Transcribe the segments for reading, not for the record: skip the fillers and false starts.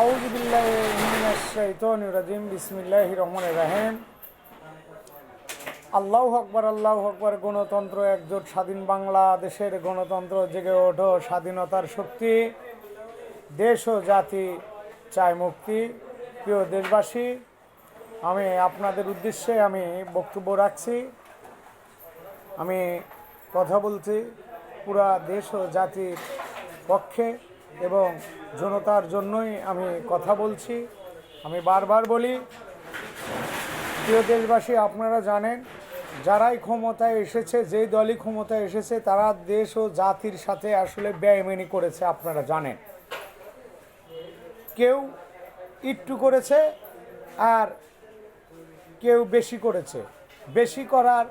আউযু বিল্লাহি মিনাশ শাইতানির রাজিম বিসমিল্লাহির রহমানির রহিম। আল্লাহু আকবার গণতন্ত্র একজোট স্বাধীন বাংলাদেশের গণতন্ত্র জেগে ওঠো স্বাধীনতার শক্তি, দেশ ও জাতি চায় মুক্তি। প্রিয় দেশবাসী, আমি আপনাদের উদ্দেশ্যে বক্তব্য রাখছি। আমি কথা বলছি পুরা দেশ ও জাতির পক্ষে এবং জনতার জন্যই আমি কথা বলছি। আমি বারবার বলি, প্রিয় দেশবাসী, আপনারা জানেন যারাই ক্ষমতায় এসেছে, যেই দলই ক্ষমতায় এসেছে, তারা দেশ ও জাতির সাথে আসলে বেইমানি করেছে। আপনারা জানেন, কেউ একটু করেছে আর কেউ বেশি করেছে। বেশি করার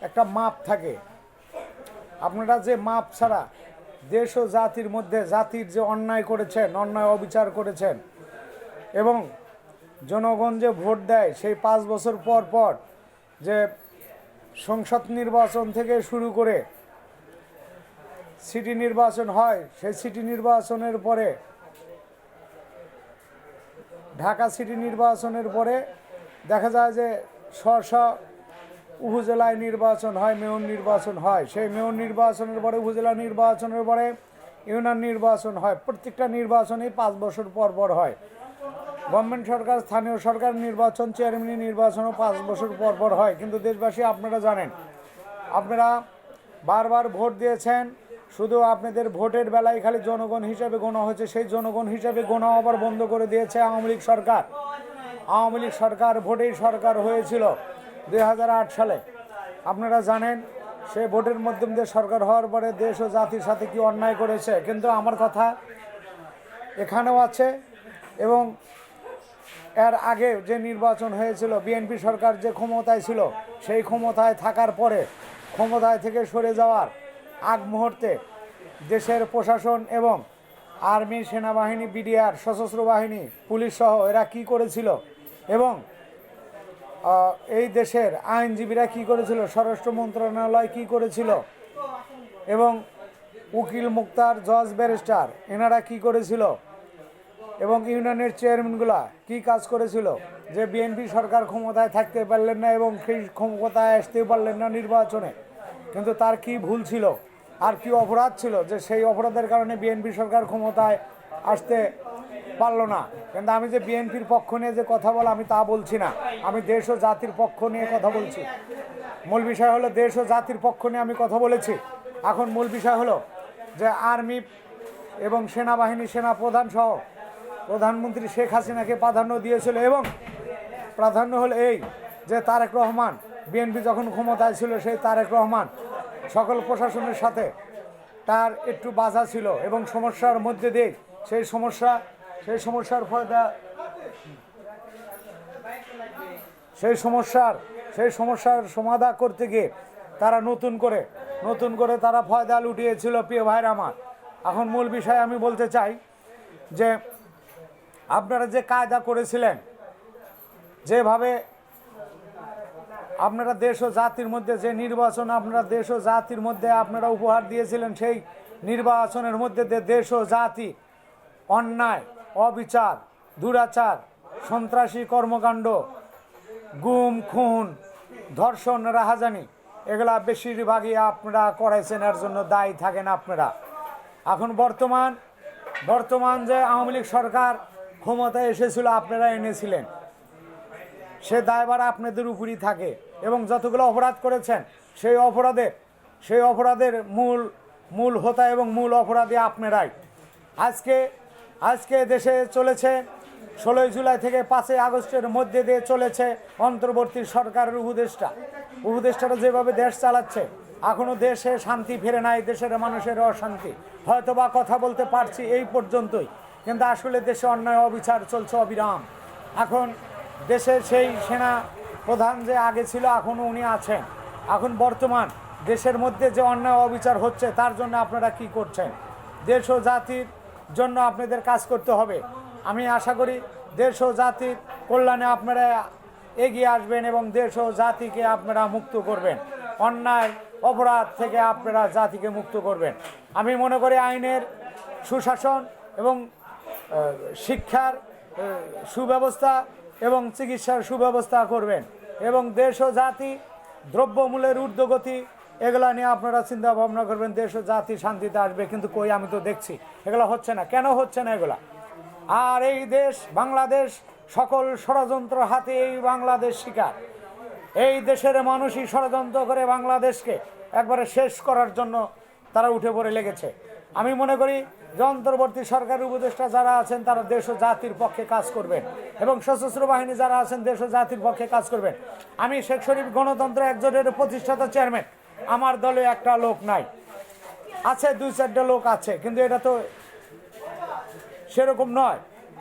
একটা মাপ থাকে। আপনারা যে মাপ ছাড়া দেশ ও জাতির মধ্যে জাতির যে অন্যায় করেছেন, অন্যায় অবিচার করেছেন, এবং জনগণ যে ভোট দেয় সেই 5 বছর পর পর যে সংসদ নির্বাচন থেকে শুরু করে সিটি নির্বাচন হয়, সেই সিটি নির্বাচনের পরে ঢাকা সিটি নির্বাচনের পরে দেখা যায় যে স্ব উপজেলায় নির্বাচন হয়, মেয়র নির্বাচন হয়। সেই মেয়র নির্বাচনের পরে উপজেলা নির্বাচনের পরে ইউনিয়ন নির্বাচন হয়। প্রত্যেকটা নির্বাচনই 5 বছর পর পর হয়। গভর্নমেন্ট সরকার, স্থানীয় সরকার নির্বাচন, চেয়ারম্যান নির্বাচনও 5 বছর পর পর হয়। কিন্তু দেশবাসী, আপনারা জানেন, আপনারা বারবার ভোট দিয়েছেন, শুধু আপনাদের ভোটের বেলায় খালি জনগণ হিসেবে গোনা হয়েছে। সেই জনগণ হিসেবে গোনা আবার বন্ধ করে দিয়েছে আওয়ামী লীগ সরকার। আওয়ামী লীগ সরকার ভোটেই সরকার হয়েছিল 2008 সালে। আপনারা জানেন সেই ভোটের মাধ্যম দিয়ে সরকার হওয়ার পরে দেশ ও জাতির সাথে কি অন্যায় করেছে। কিন্তু আমার কথা এখানেও আছে, এবং এর আগে যে নির্বাচন হয়েছিল, বিএনপি সরকার যে ক্ষমতায় ছিল, সেই ক্ষমতায় থাকার পরে ক্ষমতায় থেকে সরে যাওয়ার আগ মুহূর্তে দেশের প্রশাসন এবং আর্মি, সেনাবাহিনী, বিডিআর, সশস্ত্র বাহিনী, পুলিশ সহ এরা কি করেছিল, এবং এই দেশের আইনজীবীরা কি করেছিল, স্বরাষ্ট্র মন্ত্রণালয় কি করেছিল, এবং উকিল, মুক্তার, জজ, ব্যারিস্টার এনারা কি করেছিল, এবং ইউনিয়নের চেয়ারম্যানগুলা কি কাজ করেছিল, যে বিএনপি সরকার ক্ষমতায় থাকতে পারলেন না এবং সেই ক্ষমতায় আসতেও পারলেন না নির্বাচনে। কিন্তু তার কি ভুল ছিল আর কি অপরাধ ছিল যে সেই অপরাধের কারণে বিএনপি সরকার ক্ষমতায় আসতে পারলো না। কিন্তু আমি যে বিএনপির পক্ষ নিয়ে যে কথা বলা, আমি তা বলছি না। আমি দেশ ও জাতির পক্ষ নিয়ে কথা বলছি। মূল বিষয় হলো দেশ ও জাতির পক্ষ নিয়ে আমি কথা বলেছি। এখন মূল বিষয় হলো যে আর্মি এবং সেনাবাহিনী, সেনাপ্রধান সহ প্রধানমন্ত্রী শেখ হাসিনাকে প্রাধান্য দিয়েছিল, এবং প্রাধান্য হলো এই যে তারেক রহমান, বিএনপি যখন ক্ষমতায় ছিল সেই তারেক রহমান সকল প্রশাসনের সাথে তার একটু বাধা ছিল, এবং সমস্যার মধ্যে দিয়ে সেই সমস্যার সমাধান করতে গিয়ে তারা নতুন করে তারা ফয়দা লুটিয়েছিল। প্রিয় ভাইরা আমার, এখন মূল বিষয় আমি বলতে চাই যে আপনারা যে কায়দা করেছিলেন, যেভাবে আপনারা দেশ ও জাতির মধ্যে যে নির্বাচন আপনারা দেশ ও জাতির মধ্যে আপনারা উপহার দিয়েছিলেন, সেই নির্বাচনের মধ্যে দেশ ও জাতি অন্যায়, অবিচার, দুরাচার, সন্ত্রাসী কর্মকাণ্ড, গুম, খুন, ধর্ষণ, রাহাজানি এগুলা বেশিরভাগই আপনারা করাইছেন। এর জন্য দায়ী থাকেন আপনারা। এখন বর্তমান যে আওয়ামী লীগ সরকার ক্ষমতায় এসেছিল, আপনারা এনেছিলেন, সে দায়ভার আপনাদের উপরই থাকে। এবং যতগুলো অপরাধ করেছেন সেই অপরাধের মূল হোতা এবং মূল অপরাধী আপনারাই। আজকে দেশে চলেছে 16 জুলাই থেকে 5 আগস্টের মধ্যে দিয়ে চলেছে অন্তর্বর্তী সরকারের উপদেষ্টারা যেভাবে দেশ চালাচ্ছে, এখনও দেশে শান্তি ফিরে নাই, দেশের মানুষের অশান্তি। হয়তোবা কথা বলতে পারছি এই পর্যন্তই, কিন্তু আসলে দেশে অন্যায় অবিচার চলছে অবিরাম। এখন দেশের সেই সেনা প্রধান যে আগে ছিল, এখনও উনি আছেন। এখন বর্তমান দেশের মধ্যে যে অন্যায় অবিচার হচ্ছে, তার জন্য আপনারা কি করছেন? দেশ ও জাতির জন্য আপনাদের কাজ করতে হবে। আমি আশা করি দেশ ও জাতির কল্যাণে আপনারা এগিয়ে আসবেন এবং দেশ ও জাতিকে আপনারা মুক্ত করবেন, অন্যায় অপরাধ থেকে আপনারা জাতিকে মুক্ত করবেন। আমি মনে করি আইনের সুশাসন এবং শিক্ষার সুব্যবস্থা এবং চিকিৎসার সুব্যবস্থা করবেন এবং দেশ ও জাতি দ্রব্যমূল্যের ঊর্ধ্বগতি এগুলা নিয়ে আপনারা চিন্তা ভাবনা করবেন, দেশ ও জাতি শান্তিতে আসবে। কিন্তু কই, আমি তো দেখছি এগুলো হচ্ছে না। কেন হচ্ছে না এগুলা? আর এই দেশ বাংলাদেশ সকল ষড়যন্ত্র হাতে এই বাংলাদেশ শিকার। এই দেশের মানুষই ষড়যন্ত্র করে বাংলাদেশকে একবারে শেষ করার জন্য তারা উঠে পড়ে লেগেছে। আমি মনে করি যে অন্তর্বর্তী সরকারের উপদেষ্টা যারা আছেন তারা দেশ ও জাতির পক্ষে কাজ করবেন এবং সশস্ত্র বাহিনী যারা আছেন দেশ ও জাতির পক্ষে কাজ করবেন। আমি শেখ শরীফ গণতন্ত্র একজোটের প্রতিষ্ঠাতা চেয়ারম্যান। আমার দলে একটা লোক নাই, আছে 2-4টা লোক আছে, কিন্তু এটা তো সেরকম নয়।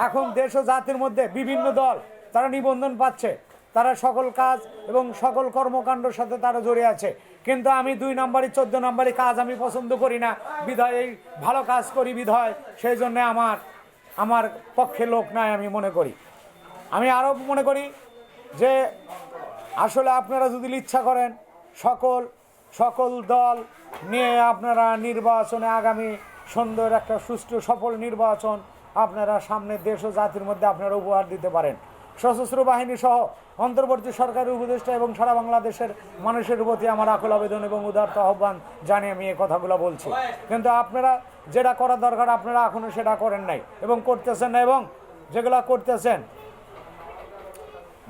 এখন দেশ ও জাতির মধ্যে বিভিন্ন দল তারা নিবন্ধন পাচ্ছে, তারা সকল কাজ এবং সকল কর্মকাণ্ডের সাথে তারা জড়িয়ে আছে। কিন্তু আমি 2 নম্বরই 14 নম্বরই কাজ আমি পছন্দ করি না বিধায়, এই ভালো কাজ করি বিধায়, সেই জন্য আমার পক্ষে লোক নাই আমি মনে করি। আমি আরও মনে করি যে আসলে আপনারা যদি ইচ্ছা করেন সকল দল নিয়ে আপনারা নির্বাচনে আগামী সুন্দর একটা সুষ্ঠু সফল নির্বাচন আপনারা সামনে দেশ ও জাতির মধ্যে আপনারা উপহার দিতে পারেন। সশস্ত্র বাহিনী সহ অন্তর্বর্তী সরকারের উপদেষ্টা এবং সারা বাংলাদেশের মানুষের প্রতি আমার আকুল আবেদন এবং উদারত আহ্বান জানিয়ে আমি এই কথাগুলো বলছি। কিন্তু আপনারা যেটা করা দরকার আপনারা এখনও সেটা করেন নাই এবং করতেছেন না, এবং যেগুলো করতেছেন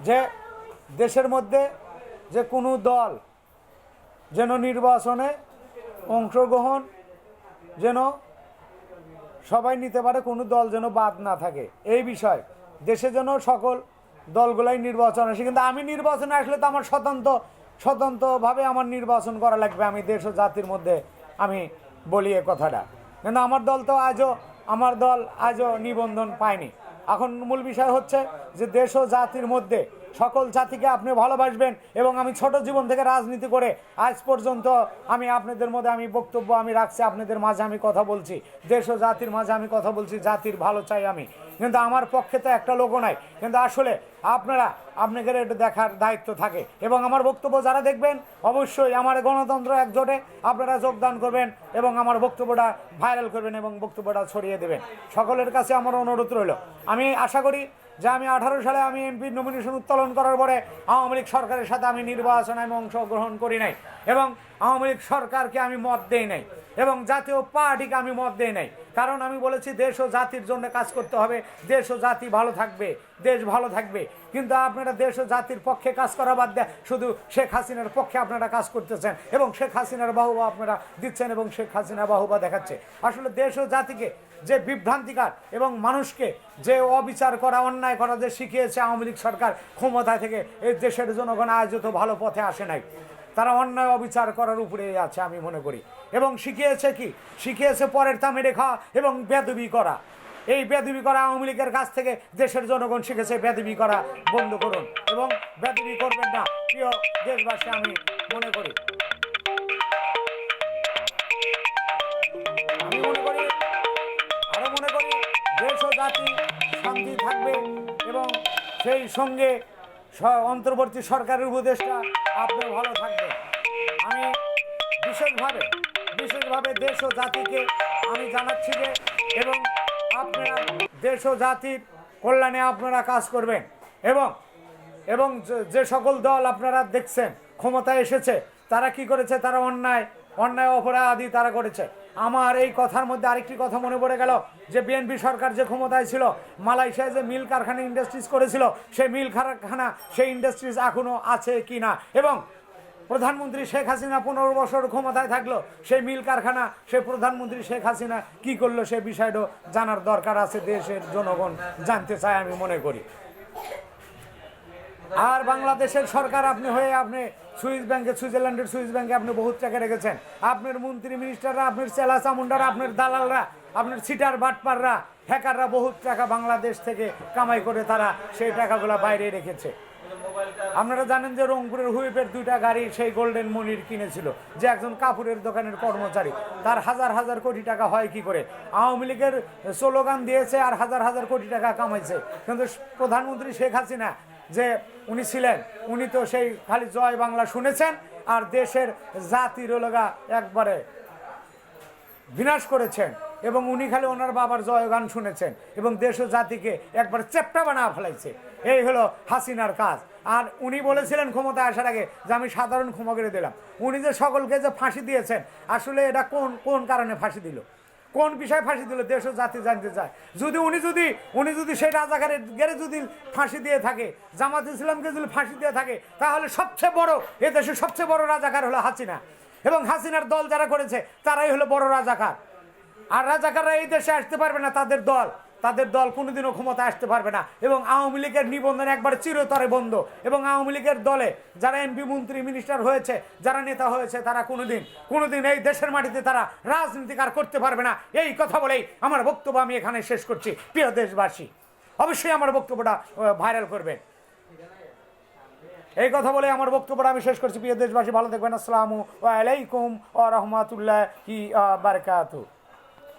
যে দেশের মধ্যে যে কোনো দল যেন নির্বাচনে অংশগ্রহণ যেন সবাই নিতে পারে, কোনো দল যেন বাদ না থাকে, এই বিষয় দেশে যেন সকল দলগুলাই নির্বাচন আসে। কিন্তু আমি নির্বাচনে আসলে তো আমার স্বতন্ত্রভাবে আমার নির্বাচন করা লাগবে। আমি দেশ ও জাতির মধ্যে আমি বলি এ কথাটা, কিন্তু আমার দল আজও নিবন্ধন পায়নি। এখন মূল বিষয় হচ্ছে যে দেশ ও জাতির মধ্যে সকল জাতিকে আপনি ভালোবাসবেন। এবং আমি ছোট জীবন থেকে রাজনীতি করে আজ পর্যন্ত আমি আপনাদের মধ্যে আমি বক্তব্য আমি রাখছি, আপনাদের মাঝে আমি কথা বলছি, দেশ ও জাতির মাঝে আমি কথা বলছি, জাতির ভালো চাই আমি। কিন্তু আমার পক্ষে তো একটা লোকও নাই। কিন্তু আসলে আপনাদের এটা দেখার দায়িত্ব থাকে এবং আমার বক্তব্য যারা দেখবেন অবশ্যই আমার গণতন্ত্র একজোটে আপনারা যোগদান করবেন এবং আমার বক্তব্যটা ভাইরাল করবেন এবং বক্তব্যটা ছড়িয়ে দেবেন। সকলের কাছে আমার অনুরোধ রইল। আমি আশা করি যে আমি 18 সালে আমি এমপির নমিনেশন উত্তোলন করার পরে আওয়ামী লীগ সরকারের সাথে আমি নির্বাচনে আমি অংশগ্রহণ করি নাই এবং আওয়ামী লীগ সরকারকে আমি মত দেই নাই এবং জাতীয় পার্টিকে আমি মত দেই নাই। কারণ আমি বলেছি দেশ ও জাতির জন্য কাজ করতে হবে, দেশ ও জাতি ভালো থাকবে, দেশ ভালো থাকবে। কিন্তু আপনারা দেশ ও জাতির পক্ষে কাজ করা বাদ দিয়ে শুধু শেখ হাসিনার পক্ষে আপনারা কাজ করতেছেন এবং শেখ হাসিনার বাহুবা আপনারা দিচ্ছেন এবং শেখ হাসিনা বাহুবা দেখাচ্ছে। আসলে দেশ ও জাতিকে যে বিভ্রান্তিকার এবং মানুষকে যে অবিচার করা অন্যায় করা যে শিখিয়েছে আওয়ামী লীগ সরকার ক্ষমতায় থেকে, এই দেশের জনগণ আজও তো ভালো পথে আসে নাই। তারা অন্যায় অবিচার করার উপরে আছে আমি মনে করি। এবং শিখিয়েছে পরের তামে রেখা এবং বেদবি করা। এই বেদবি করা আওয়ামী লীগের কাছ থেকে দেশের জনগণ শিখেছে। বেদবি করা বন্ধ করুন এবং বেদবি করবেন না প্রিয় দেশবাসী, আমি মনে করি দেশ ও জাতি শান্তি থাকবে এবং সেই সঙ্গে অন্তর্বর্তী সরকারের উপদেষ্টা আপনি ভালো থাকবেন। আমি বিশেষভাবে দেশ ও জাতিকে আমি জানাচ্ছি যে এবং আপনারা দেশ ও জাতির কল্যাণে আপনারা কাজ করবেন এবং যে সকল দল আপনারা দেখছেন ক্ষমতায় এসেছে তারা কি করেছে, তারা অন্যায় অপরাধী তারা করেছে। আমার এই কথার মধ্যে আরেকটি কথা মনে পড়ে গেল যে বিএনপি সরকার যে ক্ষমতায় ছিল মালয়েশিয়ায় যে মিল কারখানা ইন্ডাস্ট্রিজ করেছিল, সেই মিল কারখানা সেই ইন্ডাস্ট্রিজ এখনও আছে কি না, এবং প্রধানমন্ত্রী শেখ হাসিনা 15 বছর ক্ষমতায় থাকলো, সেই মিল কারখানা সেই প্রধানমন্ত্রী শেখ হাসিনা কি করলো সে বিষয়টা জানার দরকার আছে, দেশের জনগণ জানতে চায় আমি মনে করি। আর বাংলাদেশের সরকার আপনি সুইজারল্যান্ডের সুইস ব্যাংকে আপনি বহুত টাকা রেখেছেন। আপনার মন্ত্রী মিনিস্টাররা, আপনার চেলা চামুন্ডারা, আপনার দালালরা, আপনার সিটার বাটপাররা, হ্যাকাররা বহুত টাকা বাংলাদেশ থেকে কামাই করে তারা সেই টাকাগুলো বাইরে রেখেছে। আপনারা জানেন যে রংপুরের হুইপের 2টা গাড়ি সেই গোল্ডেন মনির কিনেছিল যে একজন কাপড়ের দোকানের কর্মচারী, তার হাজার কোটি টাকা হয় কি করে? আওয়ামী লীগের স্লোগান দিয়েছে আর হাজার কোটি টাকা কামাইছে। কিন্তু প্রধানমন্ত্রী শেখ হাসিনা যে উনি ছিলেন, উনি তো সেই খালি জয় বাংলা শুনেছেন আর দেশের জাতির লগা একবারে বিনাশ করেছেন। এবং উনি খালি ওনার বাবার জয়গান শুনেছেন এবং দেশ ও জাতিকে একবার চেপটা বানা ফেলাইছে। এই হলো হাসিনার কাজ। আর উনি বলেছিলেন ক্ষমতায় আসার আগে যে আমি সাধারণ ক্ষমা করে দিলাম। উনি যে সকলকে যে ফাঁসি দিয়েছেন, আসলে এটা কোন কোন কারণে ফাঁসি দিল, কোন বিষয়ে ফাঁসি দিল, দেশ ও জাতি জানতে চায়। উনি যদি সেই রাজাকারের গেরে যদি ফাঁসি দিয়ে থাকে, জামাত ইসলামকে যদি ফাঁসি দিয়ে থাকে, তাহলে সবচেয়ে বড়, এদেশের সবচেয়ে বড় রাজাকার হলো হাসিনা, এবং হাসিনার দল যারা করেছে তারাই হলো বড় রাজাকার। আর রাজাকাররা এই দেশে আসতে পারবে না, তাদের দল কোনোদিনও ক্ষমতা আসতে পারবে না। এবং আওয়ামী লীগের নিবন্ধন একবার চিরতরে বন্ধ। এবং আওয়ামী লীগের দলে যারা এমপি, মন্ত্রী, মিনিস্টার হয়েছে, যারা নেতা হয়েছে, তারা কোনোদিন এই দেশের মাটিতে তারা রাজনীতি আর করতে পারবে না। এই কথা বলেই আমার বক্তব্য আমি এখানে শেষ করছি। প্রিয় দেশবাসী, অবশ্যই আমার বক্তব্যটা ভাইরাল করবেন। এই কথা বলে আমার বক্তব্যটা আমি শেষ করছি। প্রিয় দেশবাসী, ভালো থাকবেন। আসসালামু আলাইকুম ওয়া রাহমাতুল্লাহি ওয়া বারাকাতুহু।